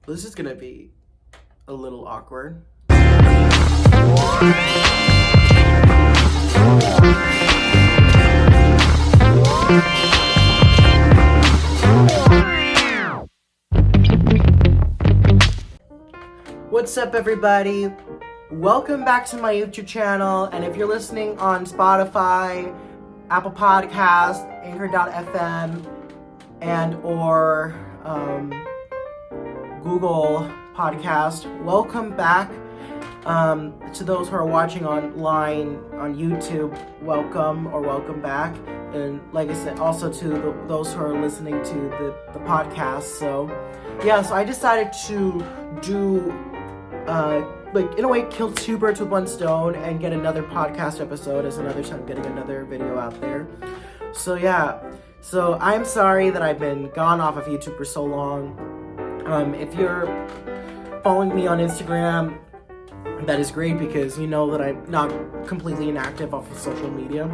This is gonna be a little awkward. What's up, everybody? Welcome back to my YouTube channel, and if you're listening on Spotify, Apple Podcast, Anchor.fm, and or Google Podcast, welcome back. To those who are watching online on YouTube, welcome back. And like I said, also to those who are listening to the podcast. So I decided to do in a way, kill two birds with one stone and get another podcast episode as another time getting another video out there. So I'm sorry that I've been gone off of YouTube for so long. If you're following me on Instagram, that is great because you know that I'm not completely inactive off of social media,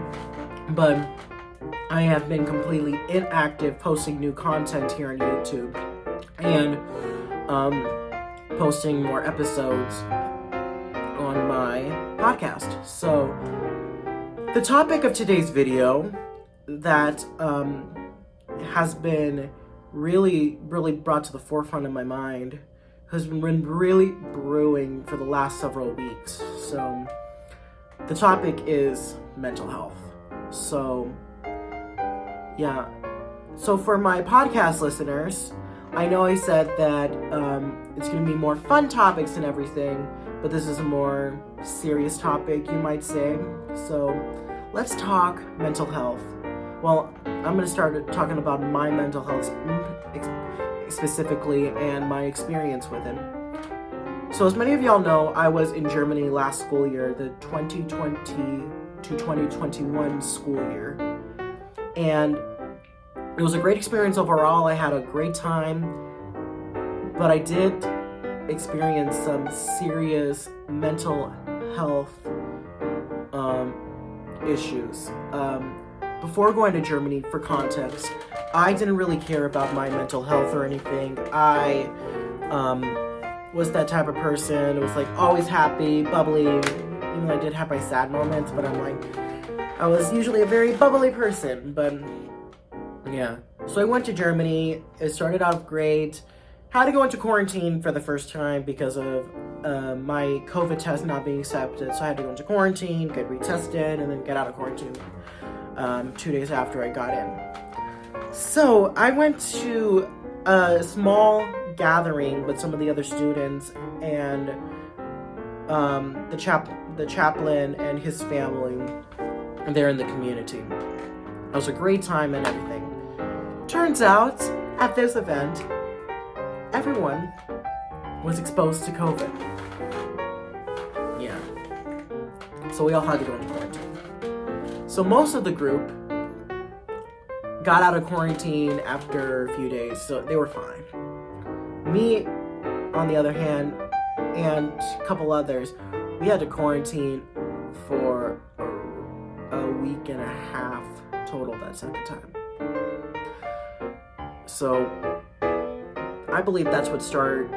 but I have been completely inactive posting new content here on YouTube and posting more episodes on my podcast. So the topic of today's video that has been really brought to the forefront of my mind has been really brewing for the last several weeks. So the topic is mental health. So for my podcast listeners, I know I said that it's going to be more fun topics and everything, but this is a more serious topic, you might say. So let's talk mental health. Well, I'm going to start talking about my mental health specifically and my experience with it. So as many of y'all know, I was in Germany last school year, the 2020 to 2021 school year. And it was a great experience overall. I had a great time, but I did experience some serious mental health issues. Before going to Germany, for context, I didn't really care about my mental health or anything. I was that type of person who was like always happy, bubbly. Even though I did have my sad moments, but I was usually a very bubbly person. But yeah, so I went to Germany. It started out great. Had to go into quarantine for the first time because of my COVID test not being accepted. So I had to go into quarantine, get retested, and then get out of quarantine 2 days after I got in. So I went to a small gathering with some of the other students and the chaplain and his family there in the community. It was a great time and everything. Turns out, at this event, everyone was exposed to COVID. Yeah. So we all had to go into quarantine. So most of the group got out of quarantine after a few days, so they were fine. Me, on the other hand, and a couple others, we had to quarantine for a week and a half total that second time. So I believe that's what started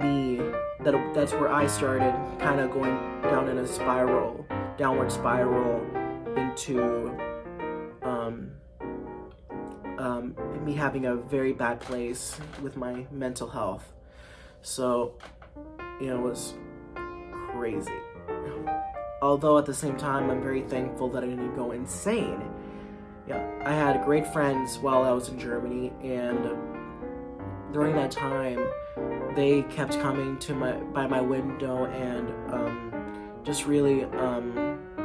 me, that's where I started kind of going down in a downward spiral into me having a very bad place with my mental health. So, it was crazy. Although at the same time, I'm very thankful that I didn't go insane. Yeah, I had great friends while I was in Germany, and during that time, they kept coming by my window and just really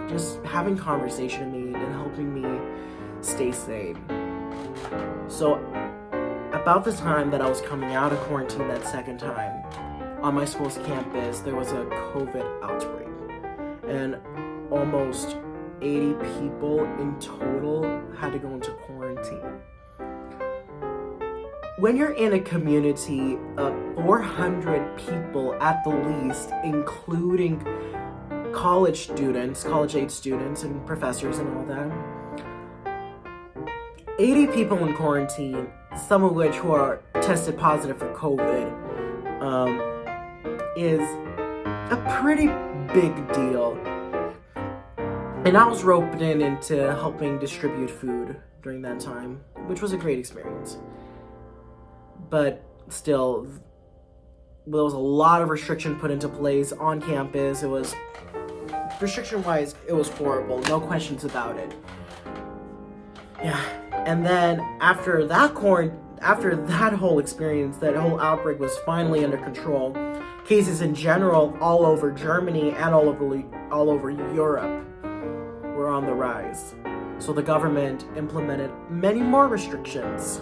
just having conversation with me and helping me stay sane. So about the time that I was coming out of quarantine that second time, on my school's campus, there was a COVID outbreak. And almost 80 people in total had to go into quarantine. When you're in a community of 400 people at the least, including college age students and professors and all that, 80 people in quarantine, some of which who are tested positive for COVID, is a pretty big deal. And I was roped into helping distribute food during that time, which was a great experience. But still, there was a lot of restriction put into place on campus. It was, restriction-wise, it was horrible. No questions about it. Yeah. And then after that whole experience, that whole outbreak was finally under control, cases in general all over Germany and all over Europe were on the rise. So the government implemented many more restrictions.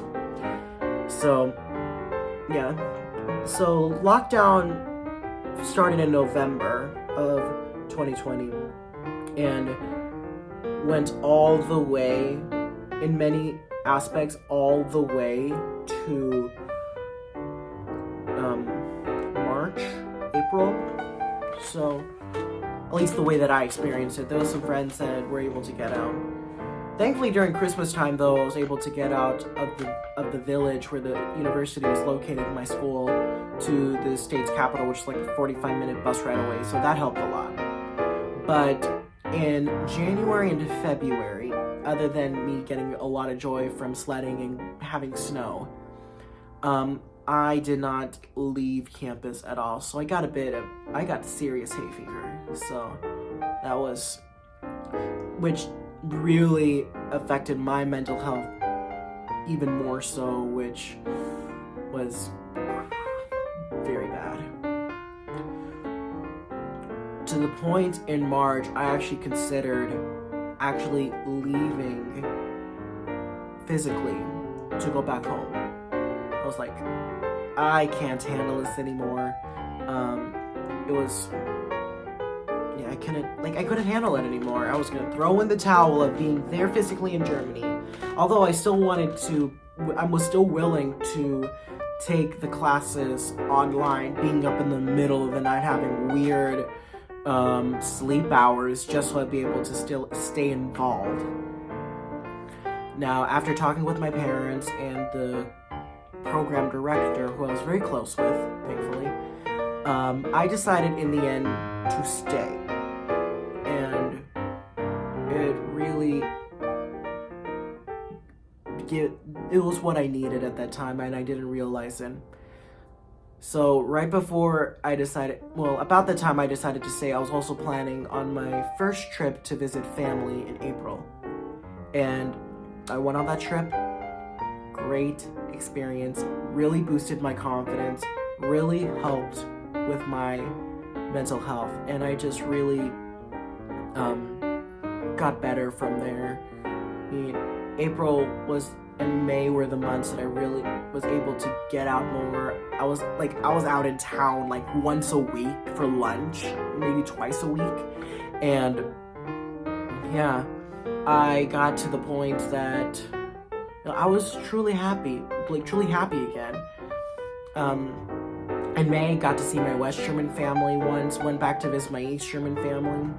So, yeah. So lockdown started in November of 2020 and went all the way, in many aspects, all the way to March, April. So, at least the way that I experienced it. There was some friends that were able to get out. Thankfully, during Christmas time, though, I was able to get out of the village where the university was located in my school to the state's capital, which is like a 45-minute bus ride away. So that helped a lot. But in January and February, other than me getting a lot of joy from sledding and having snow, I did not leave campus at all. So I got serious hay fever. So that was, which really affected my mental health even more so, which was very bad. To the point in March, I actually considered leaving physically to go back home. I was like, I can't handle this anymore. It was, yeah, I couldn't handle it anymore. I was gonna throw in the towel of being there physically in Germany. Although I was still willing to take the classes online, being up in the middle of the night, having weird sleep hours, just so I'd be able to still stay involved. Now, after talking with my parents and the program director, who I was very close with, thankfully, I decided in the end to stay. And it really, it was what I needed at that time, and I didn't realize it. So right before about the time I decided to stay, I was also planning on my first trip to visit family in April. And I went on that trip. Great experience. Really boosted my confidence. Really helped with my mental health. And I just really got better from there. I mean, April and May were the months that I really was able to get out more. I was out in town like once a week for lunch, maybe twice a week. And yeah, I got to the point that I was truly happy again. In May, got to see my West German family once, went back to visit my East German family.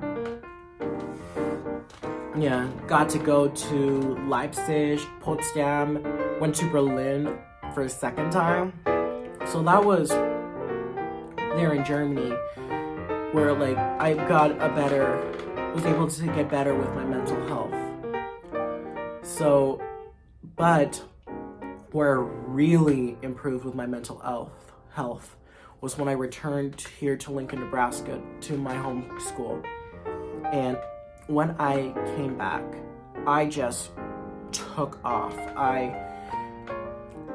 Yeah, got to go to Leipzig, Potsdam, went to Berlin for a second time. So that was there in Germany, where I was able to get better with my mental health. So, but where I really improved with my mental health was when I returned here to Lincoln, Nebraska, to my home school. And when I came back, I just took off. I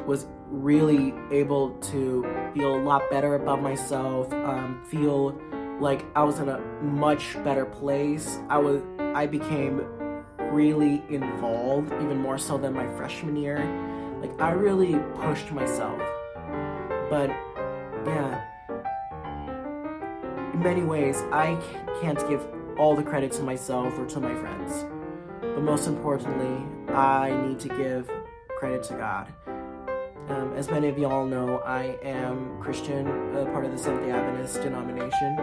was really able to feel a lot better about myself, feel like I was in a much better place. I became really involved, even more so than my freshman year. I really pushed myself. But yeah, in many ways, I can't give all the credit to myself or to my friends. But most importantly, I need to give credit to God. As many of y'all know, I am Christian, part of the Seventh-day Adventist denomination.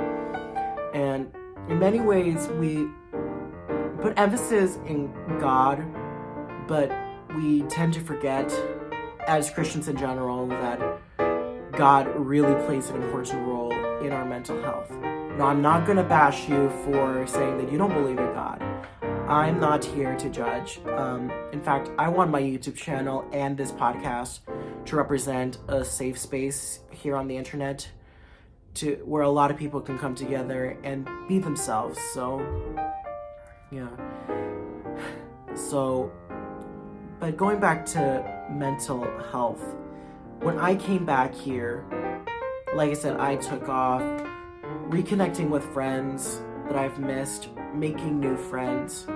And in many ways, we put emphasis in God, but we tend to forget, as Christians in general, that God really plays an important role in our mental health. Now, I'm not going to bash you for saying that you don't believe in God. I'm not here to judge. In fact, I want my YouTube channel and this podcast to represent a safe space here on the internet where a lot of people can come together and be themselves. So, yeah. But going back to mental health, when I came back here, like I said, I took off, reconnecting with friends that I've missed, making new friends.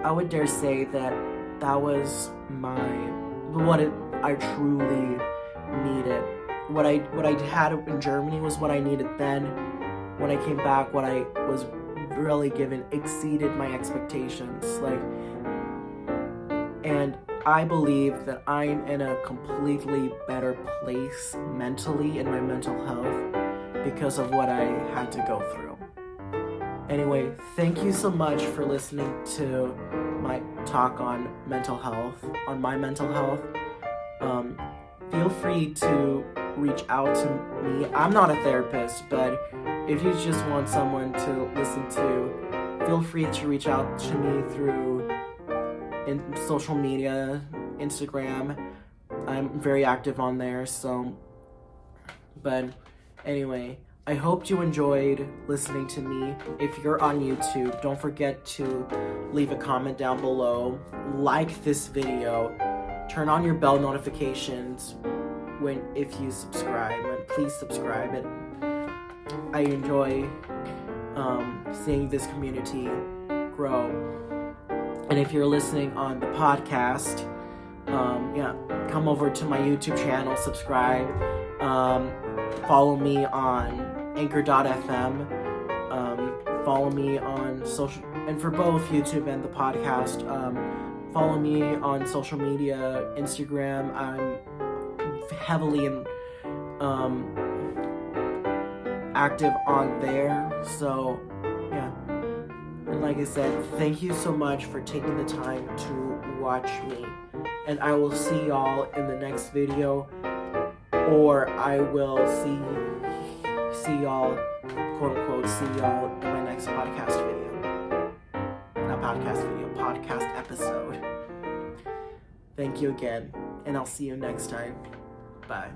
I would dare say that was what I truly needed. What I had in Germany was what I needed then. When I came back, what I was really given exceeded my expectations. And I believe that I'm in a completely better place mentally in my mental health because of what I had to go through. Anyway, thank you so much for listening to my talk on mental health, on my mental health. Feel free to reach out to me. I'm not a therapist, but if you just want someone to listen to, feel free to reach out to me through social media, Instagram. I'm very active on there, but anyway, I hope you enjoyed listening to me. If you're on YouTube, don't forget to leave a comment down below, like this video, turn on your bell notifications if you subscribe, and please subscribe. I enjoy seeing this community grow. And if you're listening on the podcast, come over to my YouTube channel, subscribe, follow me on Anchor.fm, follow me on social, and for both YouTube and the podcast, follow me on social media, Instagram. I'm heavily active on there, so yeah. And like I said, thank you so much for taking the time to watch me, and I will see y'all in the next video, or I will see y'all, quote unquote, see y'all in my next podcast video. Not podcast video, podcast episode. Thank you again, and I'll see you next time. Bye.